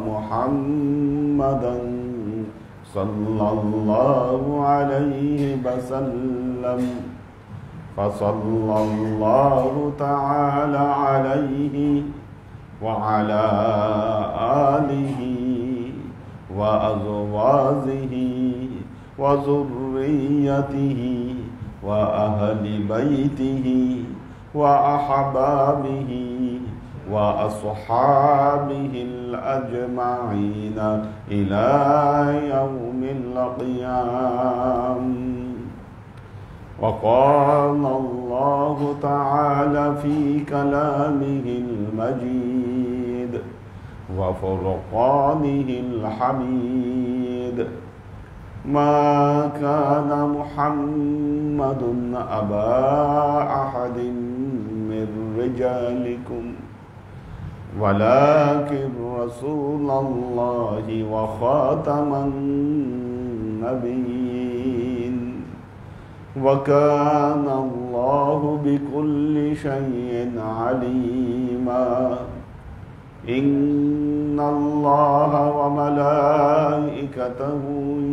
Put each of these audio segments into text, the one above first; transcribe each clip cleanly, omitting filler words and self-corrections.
محمدا صلى الله عليه وسلم فصلى الله تعالى عليه وعلى آله وأزواجه وذريته وأهل بيته وأحبابه وأصحابه الأجمعين إلى يوم القيامة. وقال الله تعالى في كلامه المجيد وفرقانه الحميد: ما كان محمد أبا أحد من رجالكم ولكن رسول الله وخاتم النبيين وكان الله بكل شيء عليما. إن الله وملائكته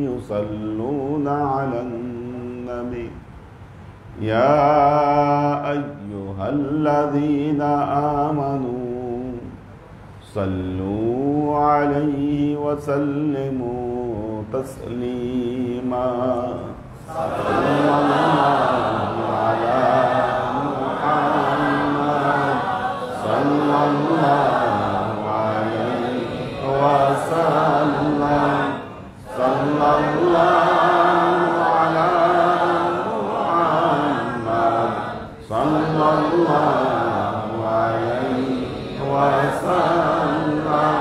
يصلون على النبي يا أيها الذين آمنوا صلوا عليه وسلموا تسليما. صلى الله على محمد صلى الله عليه وسلم صلى الله على محمد صلى الله عليه وسلم.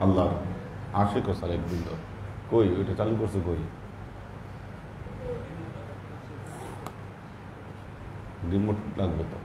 আল্লাহ আশিক ও সালেক বৃন্দ কই ওইটা চালু করছে কই রিমোট লাগবে তো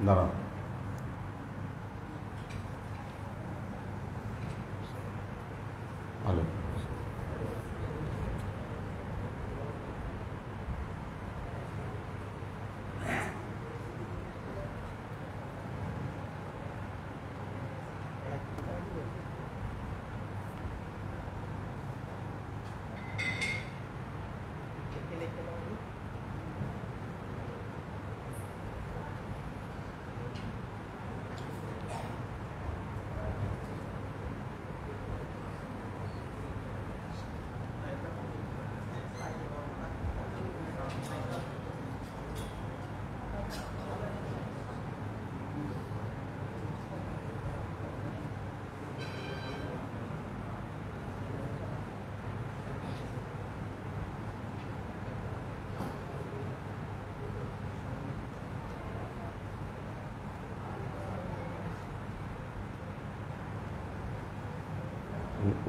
দাঁড়ান। ভালো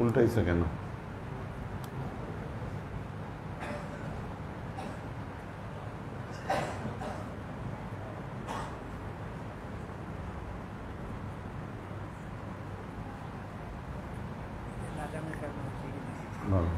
উল্টাইছে কেন? ভালো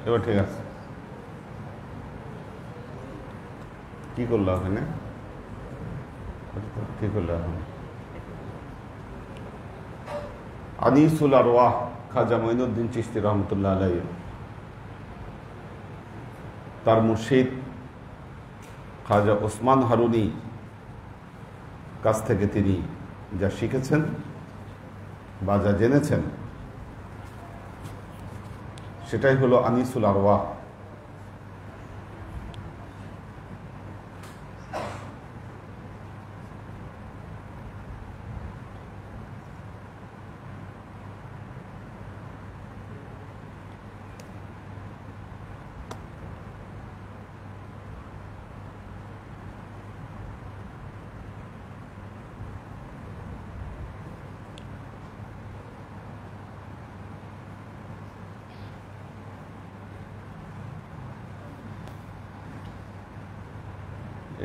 এবার ঠিক আছে। কি করলো ওখানে? কি করলো এখন? আনিসুল আরওয়াহ খাজা মঈনুদ্দিন চিশতি রহমতুল্লাহ আলাইহি, তার মুর্শিদ খাজা ওসমান হারুনি কাছ থেকে তিনি যা শিখেছেন বা যা জেনেছেন সেটাই হলো আনিসুল আরওয়াহ।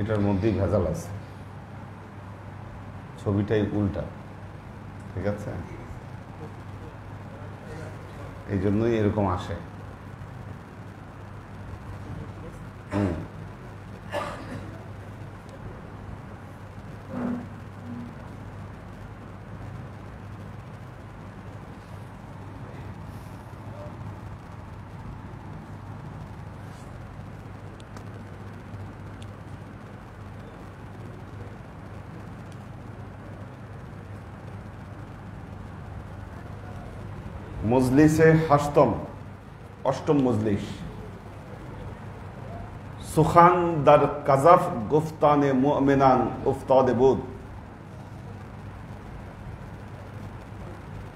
এটার মধ্যেই ভেজাল আছে, ছবিটাই উল্টা, ঠিক আছে? এই জন্যই এরকম আসে। মজলিসে হাসতম, অষ্টম মজলিস। সুখান দার কাজাফ গুফতানে মুমিনান উফতাদে বুদ।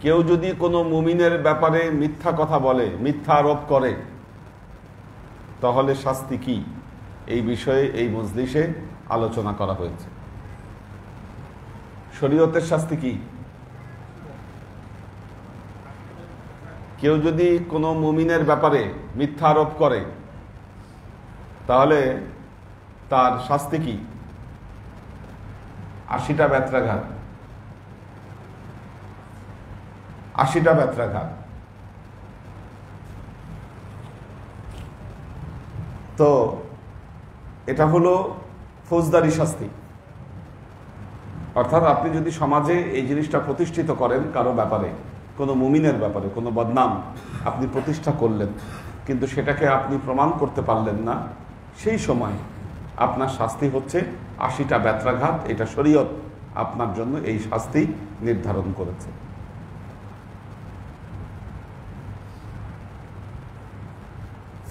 কেউ যদি কোনো মুমিনের ব্যাপারে মিথ্যা কথা বলে, মিথ্যা আরোপ করে, তাহলে শাস্তি কি? এই বিষয়ে এই মজলিসে আলোচনা করা হয়েছে। শরীয়তের শাস্তি কি? কেউ যদি কোনো মুমিনের ব্যাপারে মিথ্যা আরোপ করে তাহলে তার শাস্তি কি? 80টা বেত্রাঘাত, 80টা বেত্রাঘাত। তো এটা হলো ফৌজদারি শাস্তি। অর্থাৎ আপনি যদি সমাজে এই জিনিসটা প্রতিষ্ঠিত করেন, কারো ব্যাপারে, কোনো মুমিনের ব্যাপারে কোনো বদনাম আপনি প্রতিষ্ঠা করলেন, কিন্তু সেটাকে আপনি প্রমাণ করতে পারলেন না, সেই সময় আপনার শাস্তি হচ্ছে 80টা বেত্রাঘাত। এটা শরীয়ত আপনার জন্য এই শাস্তি নির্ধারণ করেছে।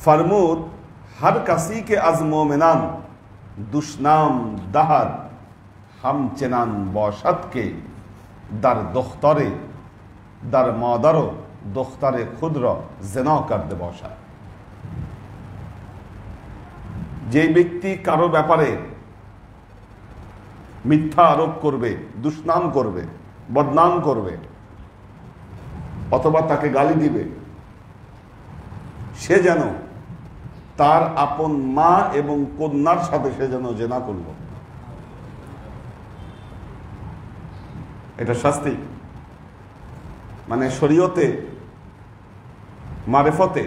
फरमूद हर कसी के अज मोमिनान दुश्नाम दहर हम चेनान बौशत के दर दुख्तरे दर मादरो दुख्तरे खुद रो जना कर दे बौशा। যে ব্যক্তি কারো ব্যাপারে মিথ্যা আরোপ করবে, দুষ্নাম করবে, বদনাম করবে, অথবা তাকে গালি দিবে, সে যেন তার আপন মা এবং কন্যার সাথে সে যেন জেনা করল। এটা শাস্তি। মানে শরীয়তে, মারেফতে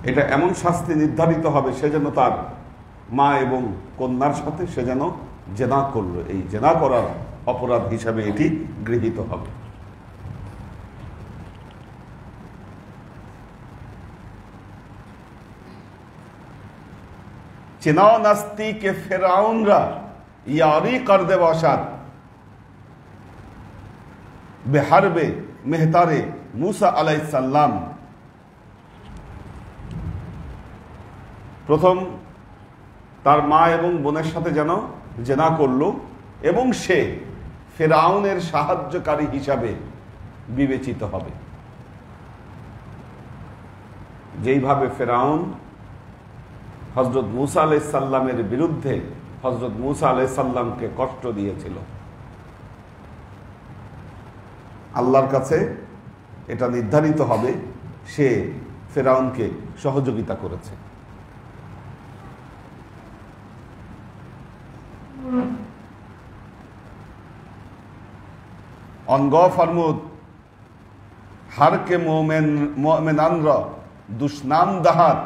এটা এমন শাস্তি নির্ধারিত হবে, সে যেন তার মা এবং কন্যার সাথে সে যেন জেনা করলো। এই জেনা করার অপরাধ হিসাবে এটি গৃহীত হবে। চিনাও নাস্তি কে ফেরাউনরা ইয়ারি কর দে বসাত বেহারবে মেহতারে মুসা আলাইহিস সালাম। প্রথম তার মা এবং বোনের সাথে যেন জেনা করলো এবং সে ফেরাউনের সাহায্যকারী হিসাবে বিবেচিত হবে। যেইভাবে ফেরাউন হযরত মুসা আলাইহিস সালামের বিরুদ্ধে হযরত মুসা আলাইহিস সালামকে কষ্ট দিয়েছিল, আল্লাহর কাছে এটা নির্ধারিত হবে সে ফেরাউনকে সহযোগিতা করেছে। অনগ ফরমুদ হার কে মোমেনানরা দুশনাম দাহাত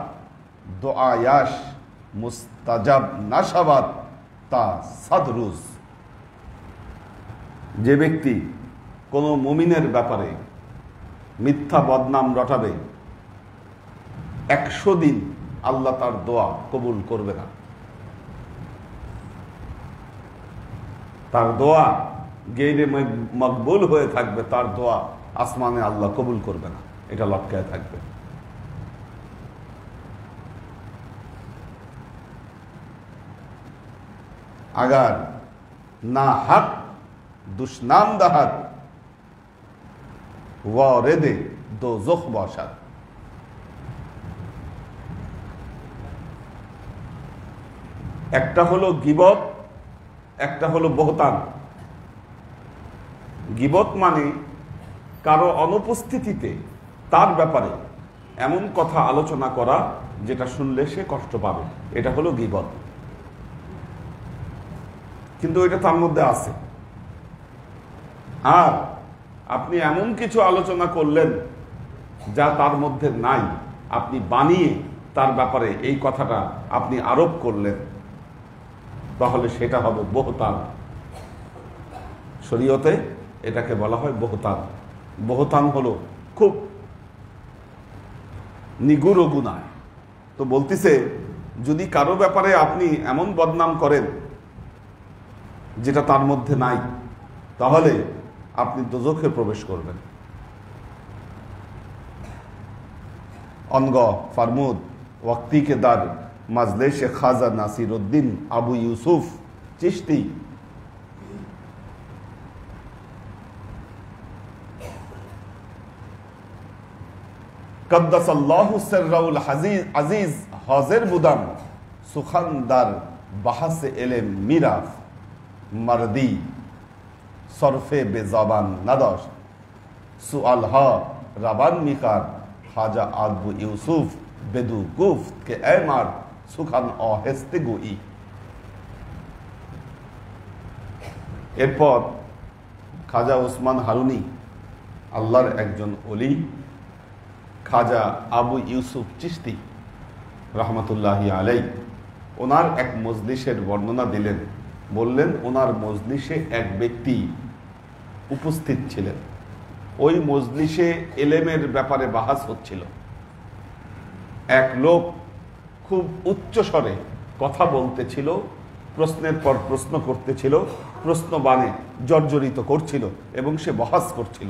দোয়ায়াশ মুস্তাজাব নাশাবাত তা সাদরুজ। যে ব্যক্তি কোনো মুমিনের ব্যাপারে মিথ্যা বদনাম রটাবে, 100 দিন আল্লাহ তার দোয়া কবুল করবে না। তার দোয়া গেইরে মকবুল হয়ে থাকবে, তার দোয়া আসমানে আল্লাহ কবুল করবে না, এটা লটকায় থাকবে। আগার না হাত দুষ্নাম দাহাত ওয়ারেদে দোজখ বসাত। একটা হলো গীবত, একটা হলো বহতান। গীবত মানে কারো অনুপস্থিতিতে তার ব্যাপারে এমন কথা আলোচনা করা যেটা শুনলে সে কষ্ট পাবে, এটা হলো গীবত। কিন্তু এটা তার মধ্যে আছে। আর আপনি এমন কিছু আলোচনা করলেন যা তার মধ্যে নাই, আপনি বানিয়ে তার ব্যাপারে এই কথাটা আপনি আরোপ করলেন, তাহলে সেটা হবে বহতান। শরীয়তে এটাকে বলা হয় বহতান। বহতান হলো খুব নিগুড় গুনাহ। তো বলতেছে, যদি কারো ব্যাপারে আপনি এমন বদনাম করেন যেটা তার মধ্যে নাই, তাহলে আপনি দোজখে প্রবেশ করবেন। অনগ ফারমুদ ওয়াক্তি কে দার মাজলিসে খাজা নাসির উদ্দিন আবু ইউসুফ চিশতি কদ্দাসাল্লাহু সিররাউল আজিজ হাজির বুদাম সুখানদার বাহাসে এলেম মিরাফ মারদি সরফে বেজাবান নাদশ সুআল হা রাবান মিকার খাজা আবু ইউসুফ বেদু গুফ কে এমার সুখান অহেস্তে গুই। এরপর খাজা ওসমান হারুনি, আল্লাহর একজন ওলি, খাজা আবু ইউসুফ চিশতি রহমতুল্লাহি আলাই, ওনার এক মজলিসের বর্ণনা দিলেন। বললেন, ওনার মজলিসে এক ব্যক্তি উপস্থিত ছিলেন। ওই মজলিসে এলেমের ব্যাপারে বাহাস হচ্ছিল। এক লোক খুব উচ্চ স্বরে কথা বলতেছিল, প্রশ্নের পর প্রশ্ন করতেছিল, প্রশ্ন বানে জর্জরিত করছিল এবং সে বহাস করছিল।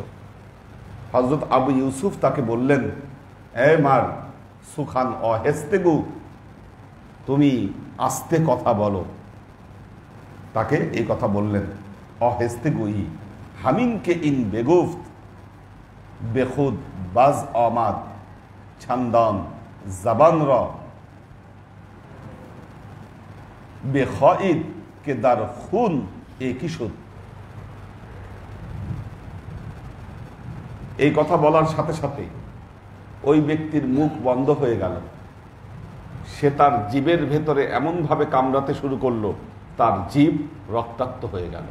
হযরত আবু ইউসুফ তাকে বললেন, এ মার সুখান অহেস্তেগু, তুমি আস্তে কথা বলো। তাকে এই কথা বললেন, অহেস্তেগুই হামিনকে ইন বেগুফত বেখুদ বাজ আমাদ ছান্দান জবান র বেখাইদ কে দার খুন একই সুদ। এই কথা বলার সাথে সাথে ওই ব্যক্তির মুখ বন্ধ হয়ে গেল। সে তার জিভের ভেতরে এমনভাবে কামড়াতে শুরু করলো, তার জিভ রক্তাক্ত হয়ে গেল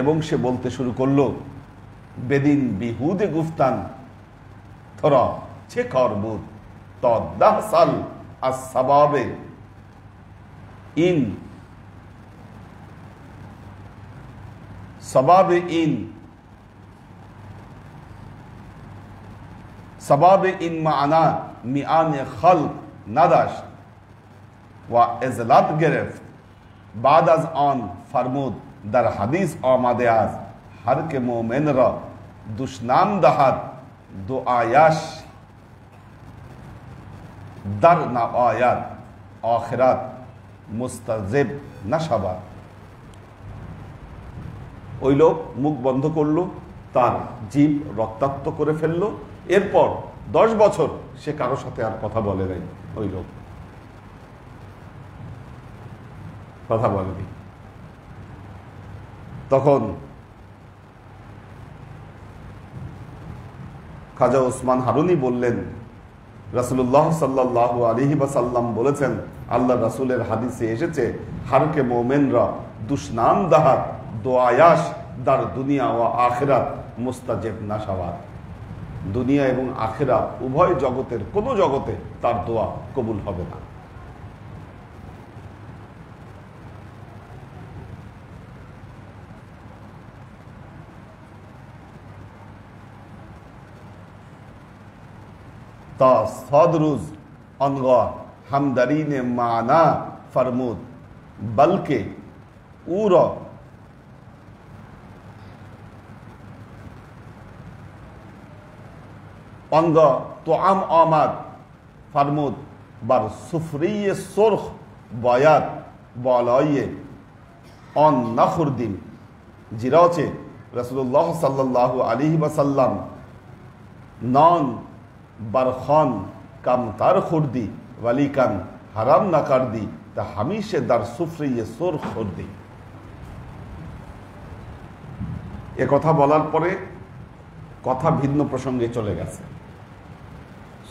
এবং সে বলতে শুরু করলো, বেদিন বিহুদে গুফতান থরা ছে করবুদ তদাহ সাল আস সাবাবে ইন সাবাবে ইন সাবাবে ইন মাআনা মিআনে খালক নাদাশ ওয়া ইজলাত গেরফত বাদ আজ অন ফারমুদ দার হাদিস আমাদে আজ हर के मोमेन रा दुश्नाम दहात दो आयाश दर ना आयात आखिरात मुस्तजिब नशाबात। ওই লোক মুখ বন্ধ করলো, তার জিভ রক্তাক্ত করে ফেললো। এরপর 10 বছর সে কারোর সাথে আর কথা বলে নাই। ওই লোক কথা বলেনি। তখন খাজা ওসমান হারুনি বললেন, রাসূলুল্লাহ সাল্লাল্লাহু আলাইহি ওয়াসাল্লাম বলেছেন, আল্লাহ রাসূলের হাদিসে এসেছে, হারকে মোমেনরা দুশনাম দাহাত দোয়ায়াস দার দুনিয়া ও আখিরাত মুস্তাজিব নাশাওয়াত। দুনিয়া এবং আখিরাত উভয় জগতের কোনো জগতে তার দোয়া কবুল হবে না। তা সদরুজ অনগ হামদারিনে মানা ফরমুদ বলকে উর অঙ্গ তো আমাদ ফরমুদ বার সুফরিয়ে সোরখ বয়াত বলয়ে অন নখুরদিন জিরাচে রসুল্লাহ সাল্লাল্লাহু আলাইহি ওয়াসাল্লাম নন বারখান কাম তার খুরদি ওয়ালিকান হারাম না কারদি তা হামিশে দার সুফরিয়ে সোর খুরদি। এ কথা বলার পরে কথা ভিন্ন প্রসঙ্গে চলে গেছে।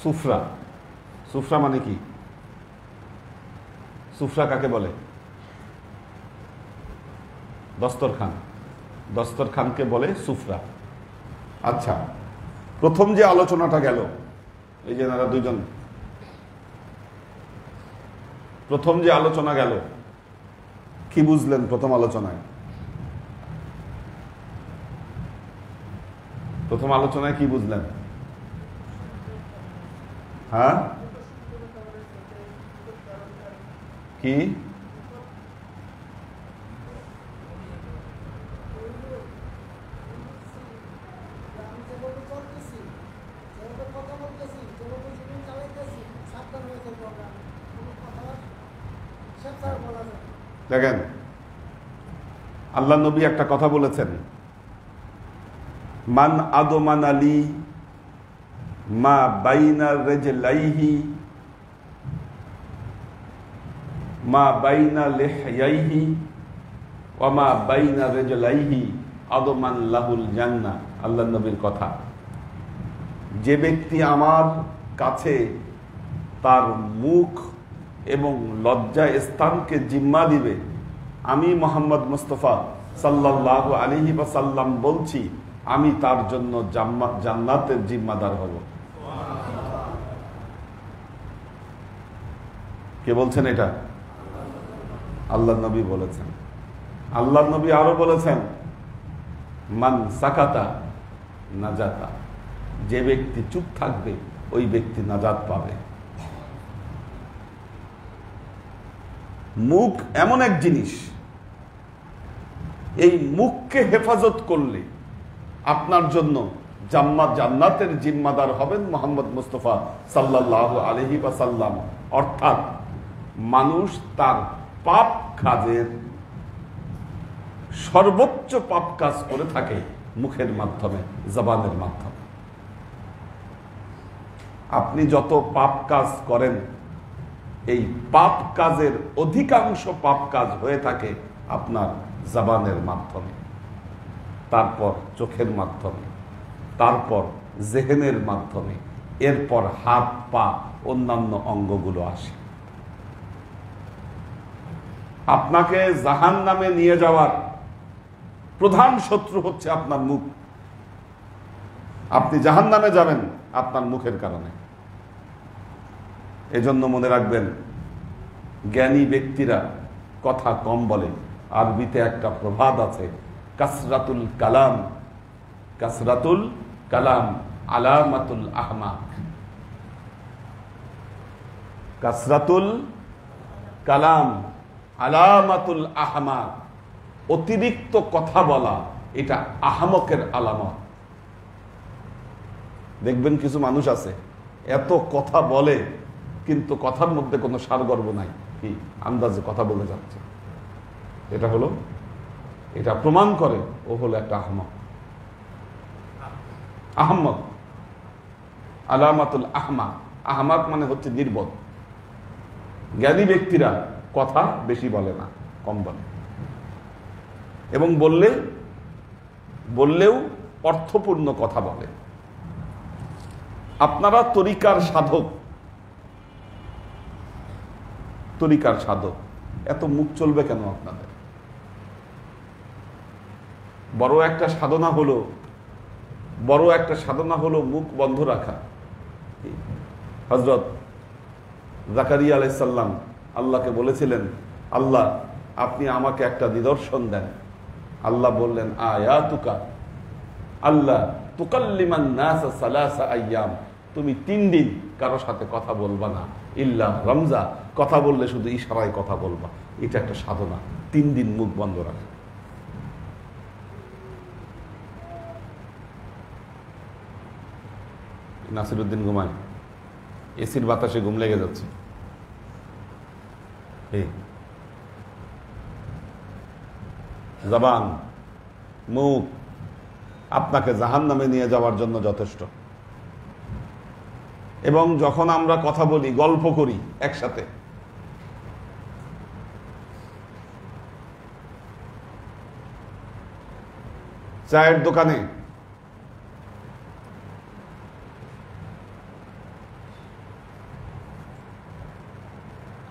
সুফরা, সুফরা মানে কি? সুফরা কাকে বলে? দস্তরখান, দস্তরখানকে বলে সুফরা। আচ্ছা, প্রথম যে আলোচনাটা গেল, এই যে এনারা দুইজন, প্রথম যে আলোচনা গেল, কি বুঝলেন প্রথম আলোচনায়? প্রথম আলোচনায় কি বুঝলেন? হ্যাঁ, কি? দেখেন, আল্লাহ নবী একটা কথা বলেছেন, মান আদমান আলী মা বাইনা রেজলাইহি মা বাইনা লিহয়াইহি ওয়া মা বাইনা রেজলাইহি আদমান লাহুল জান্নাহ। আল্লাহ নবীর কথা, যে ব্যক্তি আমার কাছে তার মুখ এবং লজ্জা স্থানকে জিম্মা দিবে, আমি মোহাম্মদ মুস্তাফা সাল্লাল্লাহু আলাইহি ওয়াসাল্লাম বলছি, আমি তার জন্য জান্নাতের জিম্মাদার হব। কে বলছেন এটা? আল্লাহ নবী বলেছেন। আল্লাহ নবী আরো বলেছেন, মান সাকাতা নাজাতা, যে ব্যক্তি চুপ থাকবে ওই ব্যক্তি নাজাত পাবে। মুখ এমন এক জিনিস, এই মুখকে হেফাজত করলে আপনার জন্য জান্নাতের জিম্মাদার হবেন মোহাম্মদ মুস্তাফা সাল্লাল্লাহু আলাইহি ওয়াসাল্লাম। অর্থাৎ মানুষ তার পাপ কাজের সর্বোচ্চ পাপ কাজ করে থাকে মুখের মাধ্যমে, জবানের মাধ্যমে। আপনি যত পাপ কাজ করেন, এই পাপ কাজের অধিকাংশ পাপ কাজ হয়ে থাকে আপনার জবানের মাধ্যমে, তারপর চোখের মাধ্যমে, তারপর জেহেনের মাধ্যমে, এরপর হাত পা অন্যান্য অঙ্গগুলো আসে। আপনাকে জাহান্নামে নিয়ে যাওয়ার প্রধান শত্রু হচ্ছে আপনার মুখ। আপনি জাহান্নামে যাবেন আপনার মুখের কারণে। এজন্য মনে রাখবেন, জ্ঞানী ব্যক্তিরা কথা কম বলে। আরবিতে একটা প্রবাদ আছে, কাসরাতুল কালাম, কাসরাতুল কালাম আলামাতুল আহমাক। কাসরাতুল কালাম আলামাতুল আহমাক, অতিরিক্ত কথা বলা এটা আহমকের আলামত। দেখবেন কিছু মানুষ আছে এত কথা বলে, কিন্তু কথার মধ্যে কোনো সারগর্ব নাই, কি আন্দাজে কথা বলে যাচ্ছে। এটা প্রমাণ করে ও হলো একটা আহমক। আহমক, আলামাতুল আহমাক। আহমাক মানে হচ্ছে নির্বোধ। জ্ঞানী ব্যক্তিরা কথা বেশি বলে না, কম বলে, এবং বললেও অর্থপূর্ণ কথা বলে। আপনারা তরিকার সাধক, এত মুখ চলবে কেন আপনাদের? বড় একটা সাধনা হলো মুখ বন্ধ রাখা। হযরত জাকারিয়া আলাইহিস সালাম আল্লাহকে বলেছিলেন, আল্লাহ আপনি আমাকে একটা নিদর্শন দেন। আল্লাহ বললেন, আয়াতুকা আল্লাহ তুকাল্লিমান নাস সালাসা আইয়াম, তুমি 3 দিন কারো সাথে কথা বলবা না, ইল্লা রমজা, কথা বললে শুধু ইশারায় কথা বলবা। এটা একটা সাধনা, 3 দিন মুখ বন্ধ রাখে। নাসিরউদ্দিন ঘুমায়, এসির বাতাসে ঘুম লেগে যাচ্ছে। জবান, মুখ আপনাকে জাহান্নামে নিয়ে যাওয়ার জন্য যথেষ্ট। এবং যখন আমরা কথা বলি, গল্প করি একসাথে, চায়ের দোকানে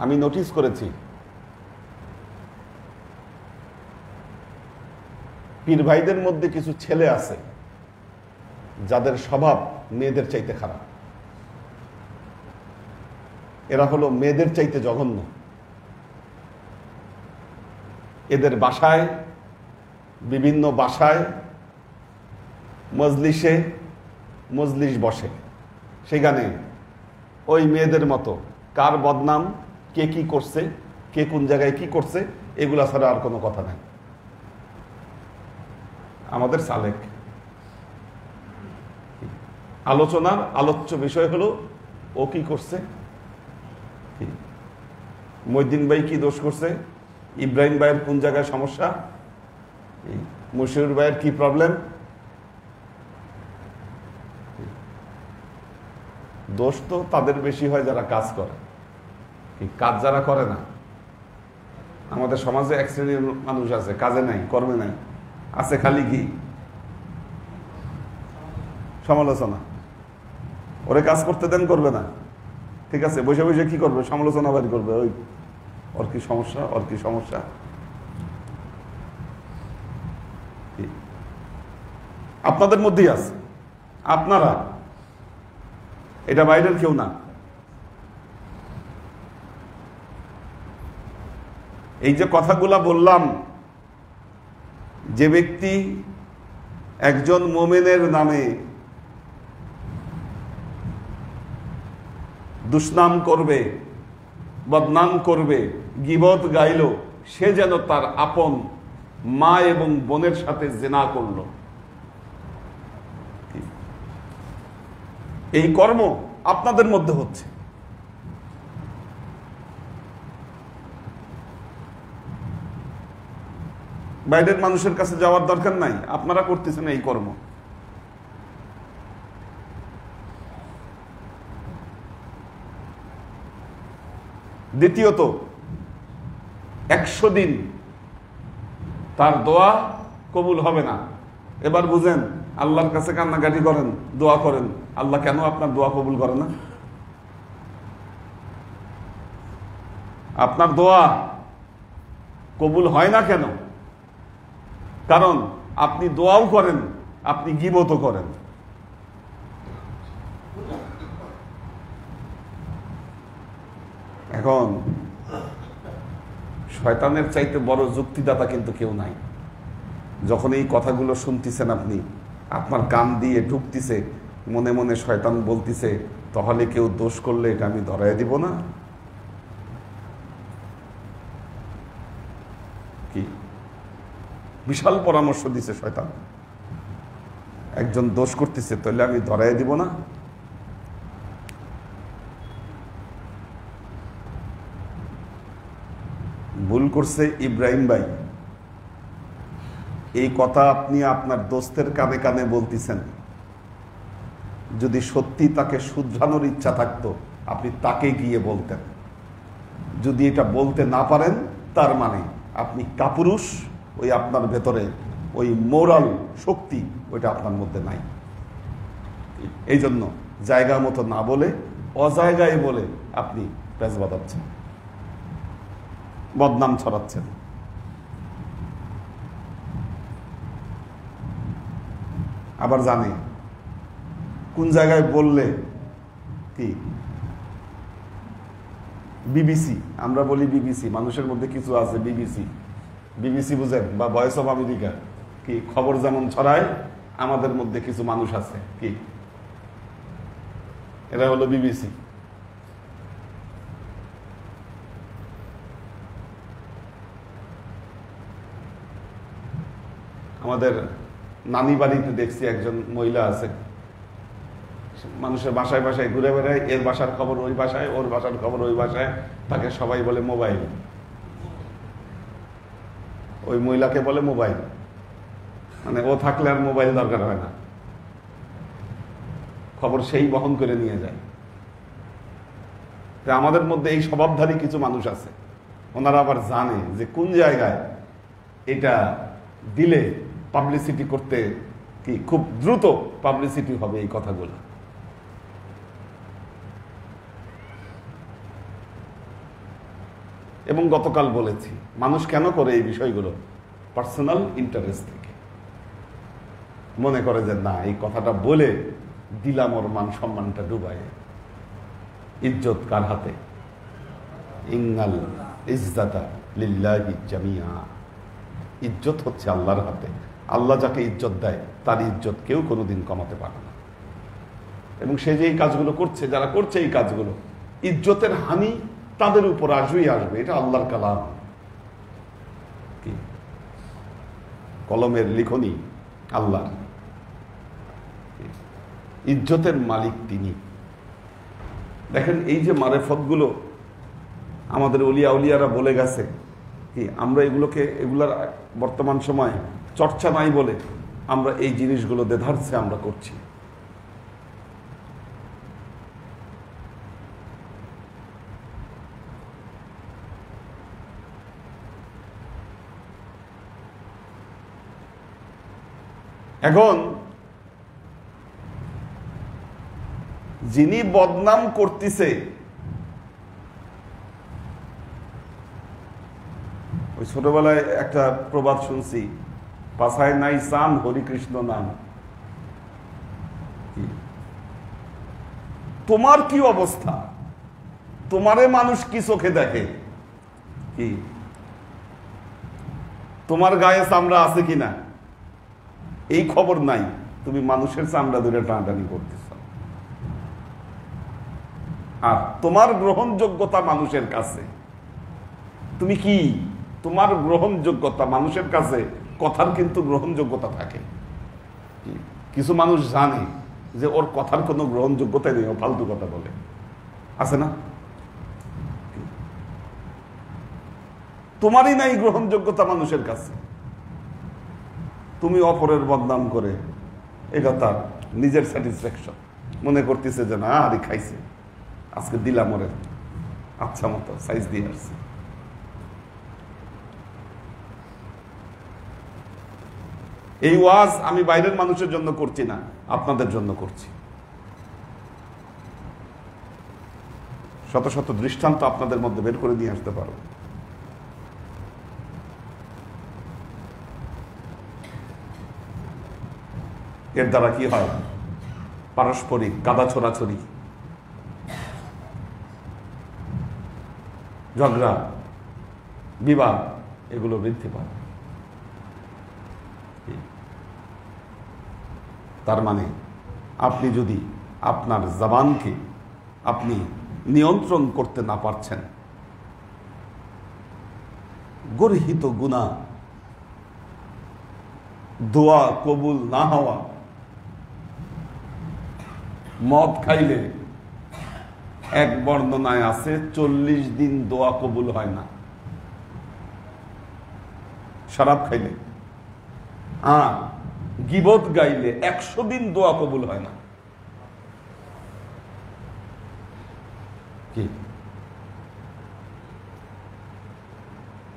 আমি নোটিস করেছি পীর ভাইদের মধ্যে কিছু ছেলে আছে যাদের স্বভাব মেয়েদের চাইতে খারাপ। এরা হলো মেয়েদের চাইতে জঘন্য। এদের বাসায়, বিভিন্ন বাসায় মজলিস বসে, সেখানে ওই মেয়েদের মতো কার বদনাম, কে কি করছে, কে কোন জায়গায় কি করছে, এগুলা ছাড়া আর কোনো কথা নাই। আমাদের সালেক আলোচনার আলোচ্য বিষয় হলো ও কি করছে, মইদ্দিন ভাই কি দোষ করছে, ইব্রাহিম ভাইয়ের কোন জায়গায় সমস্যা, মুশিউর ভাইয়ের কি প্রবলেম। দোষ তো তাদের বেশি হয় যারা কাজ করে, কাজ যারা করে না। আমাদের সমাজে এক শ্রেণীর মানুষ আছে কাজে নাই, কর্মে নাই, আছে খালি কি সমালোচনা। ওরে কাজ করতে দেন, করবে না, ঠিক আছে, বসে বসে কি করবে, সমালোচনা বাড়ি করবে, ওই ওর কি সমস্যা, ওর কি সমস্যা। আপনাদের মধ্যেই আছে, আপনারা, এটা বাইরের কেউ না। এই যে কথাগুলা বললাম, যে ব্যক্তি একজন মুমিনের নামে দুষ্নাম করবে, বদনাম করবে, গীবত গাইল, সে যেন তার আপন মা এবং বোনের সাথে জিনা করল। এই কর্ম আপনাদের মধ্যে হচ্ছে। বাইরের মানুষের কাছে যাওয়ার দরকার নাই, আপনারা করতেছেন এই কর্ম। দ্বিতীয়ত, 100 দিন তার দোয়া কবুল হবে না। এবার বুঝেন, আল্লাহর কাছে কান্নাকাটি করেন, দোয়া করেন, আল্লাহ কেন আপনার দোয়া কবুল করে না? আপনার দোয়া কবুল হয় না কেন? কারণ আপনি দোয়াও করেন, আপনি গীবতও করেন। এখন শয়তানের চাইতে বড় যুক্তিদাতা কিন্তু কেউ নাই। যখন এই কথাগুলো শুনতেছেন আপনি, আপনার কান দিয়ে ঢুকতেছে, মনে মনে শয়তান বলতেছে, তাহলে কেউ দোষ করলে এটা আমি ধরাই দিব না। কি বিশাল পরামর্শ দিছে শয়তান, একজন দোষ করতেছে, তাহলে আমি ধরাই দিব না। ভুল করছে ইব্রাহিম ভাই, এই কথা আপনি আপনার দোস্তের কানে কানে বলতেছেন। যদি সত্যি তাকে শুধরানোর ইচ্ছা থাকতো, আপনি তাকে গিয়ে বলতেন। যদি এটা বলতে না পারেন, তার মানে আপনি কাপুরুষ, ওই আপনার ভেতরে ওই মোরাল শক্তি ওইটা আপনার মধ্যে নাই। এই জন্য জায়গা মতো না বলে অজায়গায় বলে আপনি পেঁচ বাঁধাচ্ছেন, বদনাম ছড়াচ্ছেন। আবার জানে কোন জায়গায় বললে কি। বিবিসি, আমরা বলি বিবিসি, মানুষের মধ্যে কিছু আছে বিবিসি, বিবিসি বুঝেন, বা ভয়েস অফ আমেরিকা, কি খবর যেমন ছড়ায়, আমাদের মধ্যে কিছু মানুষ আছে কি এরা হলো বিবিসি। আমাদের নানি বাড়িতে দেখছি একজন মহিলা আছে, মানুষের বাসায় বাসায় ঘুরে বেড়ায়, এর বাসার খবর ওই বাসায়, ওর বাসার খবর ওই বাসায়, তাকে সবাই বলে মোবাইল। ওই মহিলাকে বলে মোবাইল, মানে ও থাকলে আর মোবাইল দরকার হয় না, খবর সেই বহন করে নিয়ে যায়। আমাদের মধ্যে এই স্বভাবধারী কিছু মানুষ আছে, ওনারা আবার জানে যে কোন জায়গায় এটা দিলে পাবলিসিটি করতে কি খুব দ্রুত পাবলিসিটি হবে এই কথাগুলো। এবং গতকাল বলেছি, মানুষ কেন করে এই বিষয়গুলো? পার্সোনাল ইন্টারেস্ট থেকে মনে করে যে না, এই কথাটা বলে দিলাম ওর মান সম্মানটা ডুবায়। ইজ্জত কার হাতে? ইন্নাল ইজ্জাতা লিল্লাহি জামিআ। ইজ্জত হচ্ছে আল্লাহর হাতে। আল্লাহ যাকে ইজ্জত দেয় তার ইজ্জত কেউ কোনোদিন কমাতে পারে না। এবং সে যে এই কাজগুলো করছে, যারা করছে এই কাজগুলো, ইজ্জতের হানি তাদের উপর আসবেই আসবে। এটা আল্লাহর কালাম, কি কলমের লিখনি আল্লাহ। ইজ্জতের মালিক তিনি। দেখেন এই যে মারেফতগুলো আমাদের ওলিয়া উলিয়ারা বলে গেছে, কি আমরা এগুলার বর্তমান সময় চর্চা নাই বলে আমরা এই জিনিসগুলো দেধারছে আমরা করছি। এখন যিনি বদনাম করতেছে, ওই ছোটবেলায় একটা প্রবাদ শুনছি, পাছায় নাই চান হরিকৃষ্ণ নাম। তোমার কি অবস্থা? তোমারে মানুষ কি চোখে দেখে? কি তোমার গায়ে চামড়া আছে কিনা এই খবর নাই, তুমি মানুষের চামড়া ধরে টানাটানি করতেছ। আর তোমার গ্রহণযোগ্যতা মানুষের কাছে, তুমি কি, তোমার গ্রহণযোগ্যতা মানুষের কাছে, কথার কিন্তু গ্রহণযোগ্যতা থাকে। কিছু মানুষ জানে যে ওর কথার কোনো গ্রহণযোগ্যতাই নেই, ও ফালতু কথা বলে, আছে না? তোমারই নাই গ্রহণযোগ্যতা মানুষের কাছে, তুমি অপরের বদনাম করে এটা তার নিজের স্যাটিসফ্যাকশন মনে করতেছে যে না, আরে খাইছে, আজকে দিলাম ওরে আচ্ছা মতো সাইজ দিয়ে আসছে। এই ওয়াজ আমি বাইরের মানুষের জন্য করছি না, আপনাদের জন্য করছি। শত শত দৃষ্টান্ত আপনাদের মধ্যে বের করে নিয়ে আসতে পারো। এর দ্বারা কি হয়? পারস্পরিক কাদা ছোড়াছড়ি, ঝগড়া, বিবাদ, এগুলো বৃদ্ধি পায়। তার মানে আপনি যদি আপনার জবানকে আপনি নিয়ন্ত্রণ করতে না পারছেন, গর্হিত গুনাহ, দোয়া কবুল না হওয়া, মদ খাইলে এক বর্ণনায় আছে 40 দিন দোয়া কবুল হয় না। শরাব খাইলে, আর গীবত গাইলে 100 দিন দোয়া কবুল হয় না। কি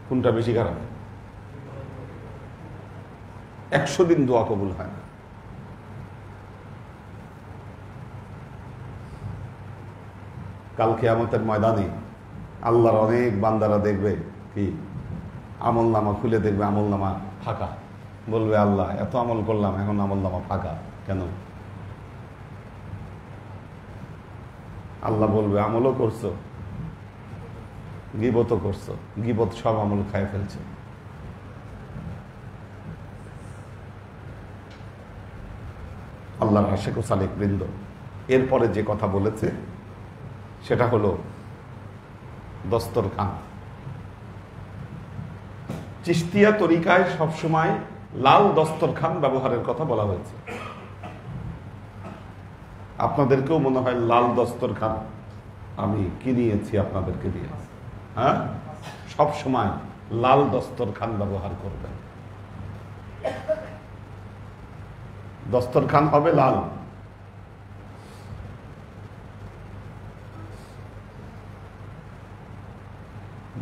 কোনটা বেশি খারাপ? 100 দিন দোয়া কবুল হয় না। কাল কিয়ামতের ময়দানে আল্লাহর অনেক বান্দারা দেখবে কি আমল নামা খুলে দেখবে, আমল নামা ফাঁকা। বলবে আল্লাহ এত আমল করলাম, এখন আমল নামা ফাঁকা কেন? আল্লাহ বলবে আমলও করছো, গীবতও করছো, গীবত সব আমল খায় ফেলছে। আল্লাহর আশিক ও সালেক বৃন্দ, এরপরে যে কথা বলেছে সেটা হলো দস্তরখান। চিশতিয়া তরিকায় সবসময় লাল দস্তরখান ব্যবহারের কথা বলা হয়েছে। আপনাদেরকেও মনে হয় লাল দস্তরখান আমি কিনিয়েছি আপনাদেরকে দিয়ে, হ্যাঁ? সব সময় লাল দস্তরখান ব্যবহার করবেন। দস্তরখান হবে লাল।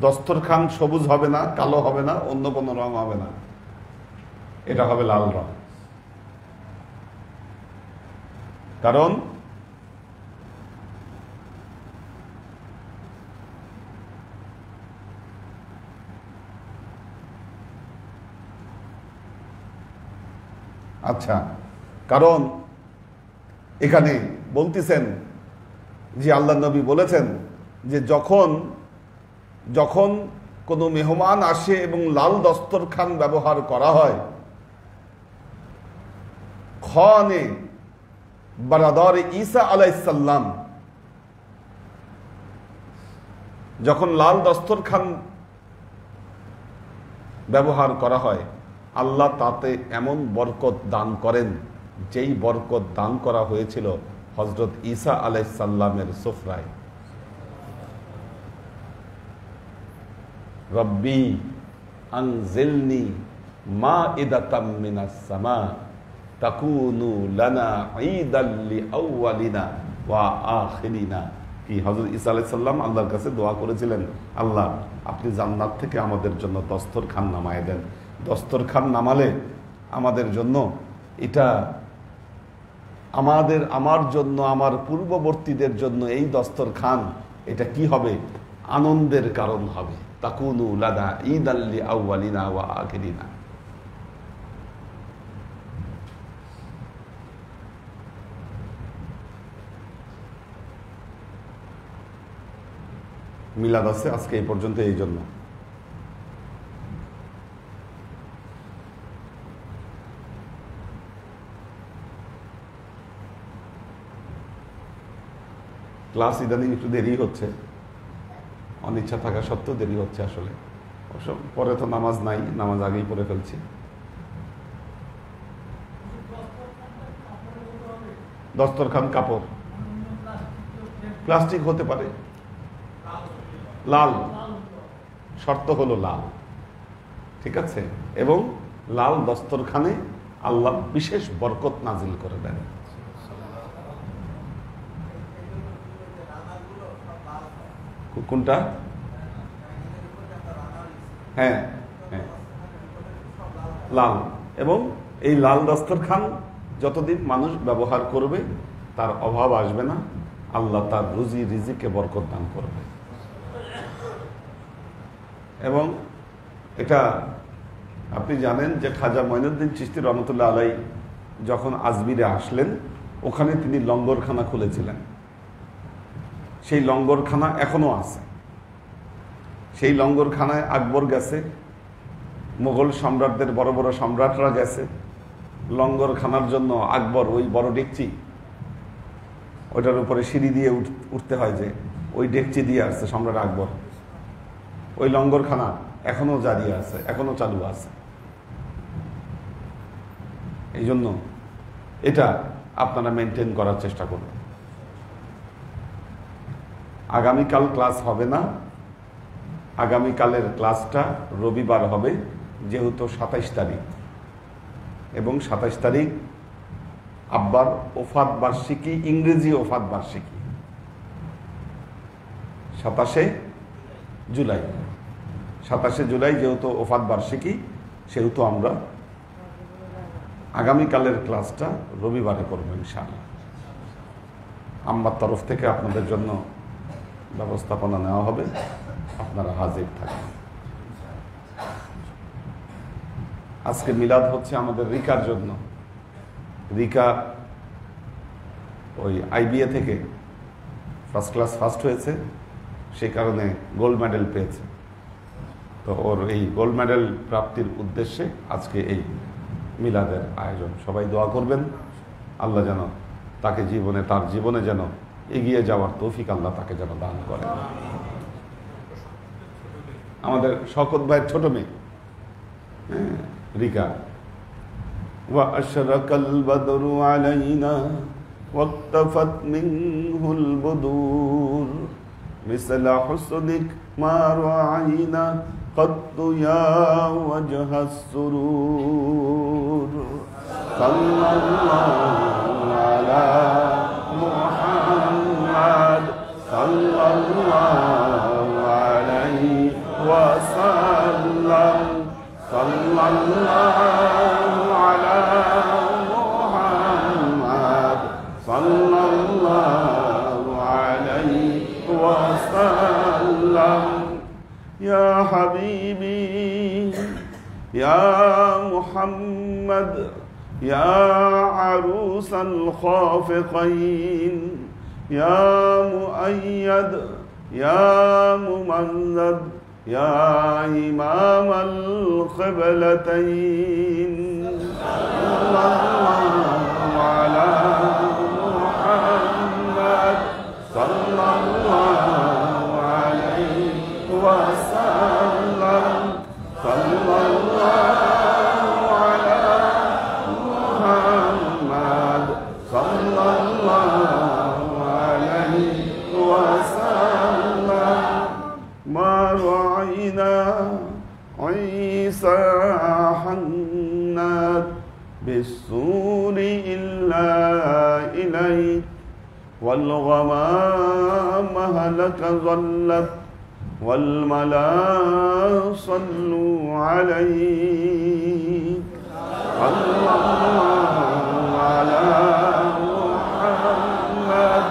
দস্তরখান সবুজ হবে না, কালো হবে না, অন্য কোনো রং হবে না, এটা হবে লাল রং। কারণ আচ্ছা, কারণ এখানে বলতেছেন যে আল্লাহ নবী বলেছেন যে যখন যখন কোনো মেহমান আসে এবং লাল দস্তরখান ব্যবহার করা হয়, খানে বারাদার ঈসা আলাইহিস সালাম, যখন লাল দস্তরখান ব্যবহার করা হয় আল্লাহ তাতে এমন বরকত দান করেন যেই বরকত দান করা হয়েছিল হযরত ঈসা আলাইহিস সালামের সুফরায়। রব্বি আনজিলনি মাইদাতাম মিনাস সামা তাকুনু লানা ঈদাল লিআউয়ালিনা ওয়া আখিরিনা। কি হযরত ঈসা আলাইহিস সালাম আল্লাহর কাছে দোয়া করেছিলেন, আল্লাহ আপনি জান্নাত থেকে আমাদের জন্য দস্তরখান নামায় দেন। দস্তরখান নামালে আমাদের জন্য এটা আমার জন্য, আমার পূর্ববর্তীদের জন্য এই দস্তরখান এটা কি হবে? আনন্দের কারণ হবে। তাকুনু লানা ঈদাল লিআউয়ালিনা ওয়া আখিরিনা। মিলাদ আছে আজকে এই পর্যন্ত। এই জন্য ক্লাস ইদানিং একটু দেরি হচ্ছে, অনিচ্ছা থাকা সত্ত্বেও দেরি হচ্ছে আসলে। অবশ্য পরে তো নামাজ নাই, নামাজ আগেই পড়ে ফেলছি। দস্তরখান কাপড়, প্লাস্টিক হতে পারে, লাল, শর্ত হলো লাল, ঠিক আছে? এবং লাল দস্তরখানে আল্লাহ বিশেষ বরকত নাজিল করে দেন। কোনটা? হ্যাঁ হ্যাঁ, লাল। এবং এই লাল দস্তরখান যতদিন মানুষ ব্যবহার করবে তার অভাব আসবে না, আল্লাহ তার রুজি রিজিকে বরকত দান করবে। এবং এটা আপনি জানেন যে খাজা মঈনুদ্দিন চিশতি রহমতুল্লাহ আলাই যখন আজমিরে আসলেন ওখানে তিনি লঙ্গরখানা খুলেছিলেন। সেই লঙ্গরখানা এখনো আছে। সেই লঙ্গরখানায় আকবর গেছে, মুঘল সম্রাটদের বড় বড় সম্রাটরা গেছে। লঙ্গরখানার জন্য আকবর ওই বড় ডেকচি, ওইটার উপরে সিঁড়ি দিয়ে উঠতে হয়, যে ওই ডেকচি দিয়ে আসছে সম্রাট আকবর। ওই লঙ্গরখানা এখনো জারি আছে, এখনো চালু আছে। এই জন্য এটা আপনারা মেনটেন করার চেষ্টা করবেন। আগামীকাল ক্লাস হবে না, আগামীকালের ক্লাসটা রবিবার হবে, যেহেতু 27 তারিখ এবং 27 তারিখ আব্বার ওফাত বার্ষিকী, ইংরেজি ওফাত বার্ষিকী 27শে জুলাই। 27শে জুলাই যেহেতু ওফাত বার্ষিকী, সেহেতু আমরা আগামীকালের ক্লাসটা রবিবারে করব ইনশাআল্লাহ। আম্মার তরফ থেকে আপনাদের জন্য ব্যবস্থাপনা নেওয়া হবে, আপনারা হাজির থাকবেন। আজকে মিলাদ হচ্ছে আমাদের রিকার জন্য। রিকা ওই আইবিএ থেকে ফার্স্ট ক্লাস ফার্স্ট হয়েছে, সেই কারণে গোল্ড মেডেল পেয়েছে। তো ওর এই গোল্ড মেডেল প্রাপ্তির উদ্দেশ্যে আজকে এই মিলাদের আয়োজন। সবাই দোয়া করবেন আল্লাহ যেন তাকে তার জীবনে যেন এগিয়ে যাওয়ার তৌফিক আল্লাহ তাকে যেন দান করেন। আমাদের শওকত ভাইয়ের ছোট মেয়ে রিকা, وأشرق البدر علينا واقتفت منه البدور مثل حسنك ما رأينا قط يا وجه السرور صلى الله على محمد صلى الله عليه وسلم صلى الله على محمد صلى الله عليه وسلم يا حبيبي يا محمد يا عروس الخافقين يا مؤيد يا ممجد يا إمام القبلتين صلى الله على محمد صلى الله عليه وسلم صلى الله على محمد صلى الله عليه وسلم ما رأينا عيسى حنات بالسور إلا إليك والغمام هلك ظلت والملا صلوا عليه صلى الله على محمد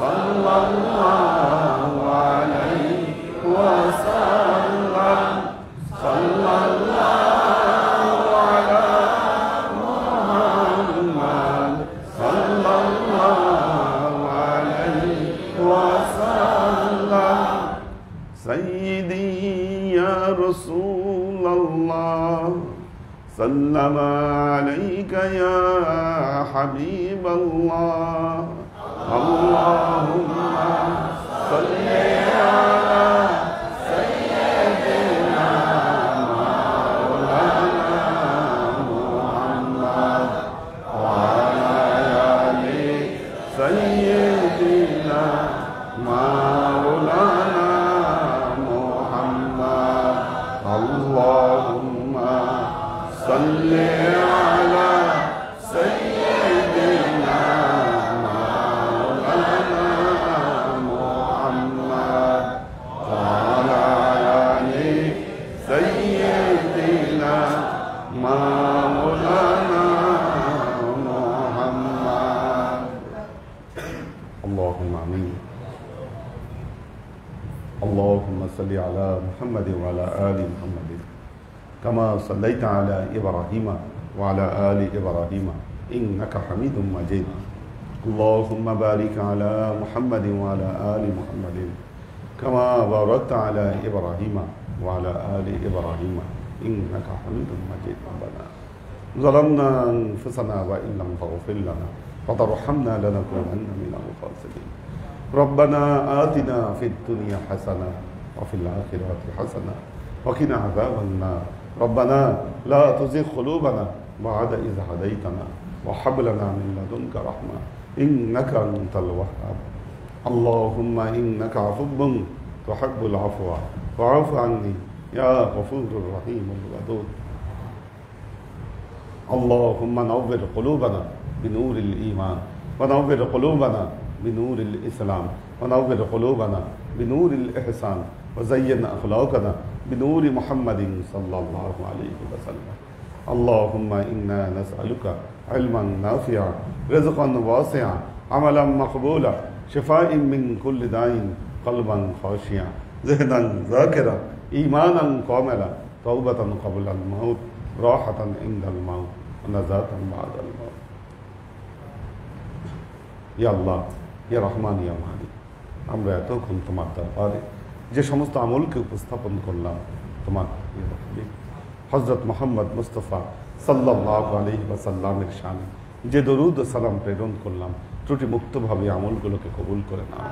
صلى الله عليه وسلم صلى الله على محمد صلى الله عليه وسلم سيدي يا رسول الله سلم عليك يا حبيب الله اللهم صل على سيدنا مولانا محمد وعلى آل سيدنا مولانا محمد اللهم صل على سيدنا مولانا محمد وعلى آل سيدنا مولانا محمد اللهم آمين اللهم صل على محمد وعلى آل محمد كما صليت على إبراهيم وعلى آل إبراهيم إنك حميد مجيد اللهم بارك على محمد وعلى آل محمد كما باركت على إبراهيم وعلى آل إبراهيم إنك حميد مجيد ربنا ظلمنا أنفسنا وإن لم تغفر لنا وترحمنا لنكونن من الخاسرين ربنا آتنا في الدنيا حسنة وفي الآخرة حسنة وقنا عذاب النار ربنا لا تزغ قلوبنا بعد إذ هديتنا وهب لنا من لدنك رحمة إنك أنت الوهاب اللهم إنك عفو تحب العفو فاعف عني يا غفور الرحيم الودود اللهم نور قلوبنا بنور الإيمان ونور قلوبنا بنور الإسلام ونور قلوبنا بنور الإحسان وزين أخلاقنا بنور محمد صلى الله عليه وسلم اللهم إنا نسألك علما نافعا رزقا واسعا عملا مقبولا شفاء من كل داء قلبا خاشعا ذهنا ذاكرا إيمانا كاملا توبة قبل الموت راحة عند الموت ونجاة بعد الموت يا الله يا رحمن يا مالك আমরা এতক্ষণ তোমার দরবারে যে সমস্ত আমলকে উপস্থাপন করলাম তোমার হযরত মুহাম্মদ মুস্তাফা সাল্লাল্লাহু আলাইহি ওয়াসাল্লামের শানে যে দরুদ ও সালাম প্রেরণ করলাম ত্রুটি মুক্তভাবে আমলগুলোকে কবুল করে নাও।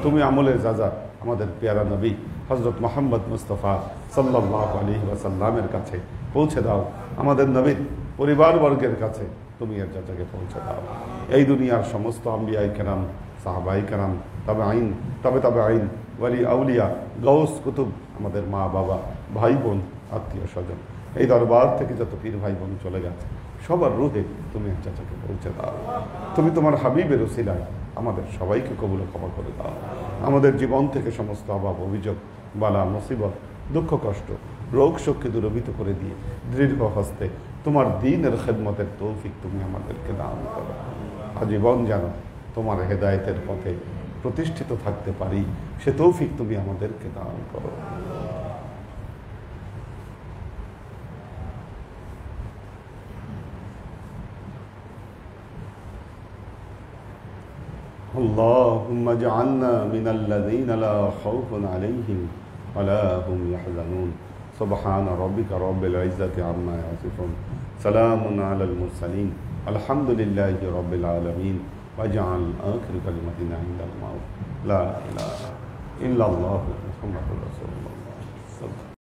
তুমি আমলের যাজা আমাদের পেয়ারা নবী হজরত মোহাম্মদ মুস্তফা সাল্লাল্লাহু আলাইহি ওয়াসাল্লামের কাছে পৌঁছে দাও। আমাদের নবীর পরিবারবর্গের কাছে তুমি এর যাজাকে পৌঁছে দাও। এই দুনিয়ার সমস্ত আম্বিয়ায়ে কেরাম, সাহাবায়ে কেরাম, তবে আইন ওয়ালি আউলিয়া, গৌস কুতুব, আমাদের মা বাবা, ভাই বোন, আত্মীয় স্বজন, এই দরবার থেকে যত পীর ভাই বোন চলে গেছে সবার রুহে তুমি এর যাজাকে পৌঁছে দাও। তুমি তোমার হাবিবের উসিলায় আমাদের সবাইকে কবুল ক্ষমা করে দাও। আমাদের জীবন থেকে সমস্ত অভাব, অভিযোগ, বালা, মুসিবত, দুঃখ, কষ্ট, রোগ শোককে দূরীভূত করে দিয়ে দৃঢ় হস্তে তোমার দ্বীনের খেদমতের তৌফিক তুমি আমাদেরকে দান করো। আজীবন যেন তোমার হেদায়েতের পথে প্রতিষ্ঠিত থাকতে পারি সে তৌফিক তুমি আমাদেরকে দান করো। اللهم اجعلنا من الذين لا خوف عليهم ولا هم يحزنون سبحان ربك رب العزة عما يصفون سلام على المرسلين الحمد لله رب العالمين واجعل آخر كلمتنا عند الموت لا إله إلا الله محمد رسول الله.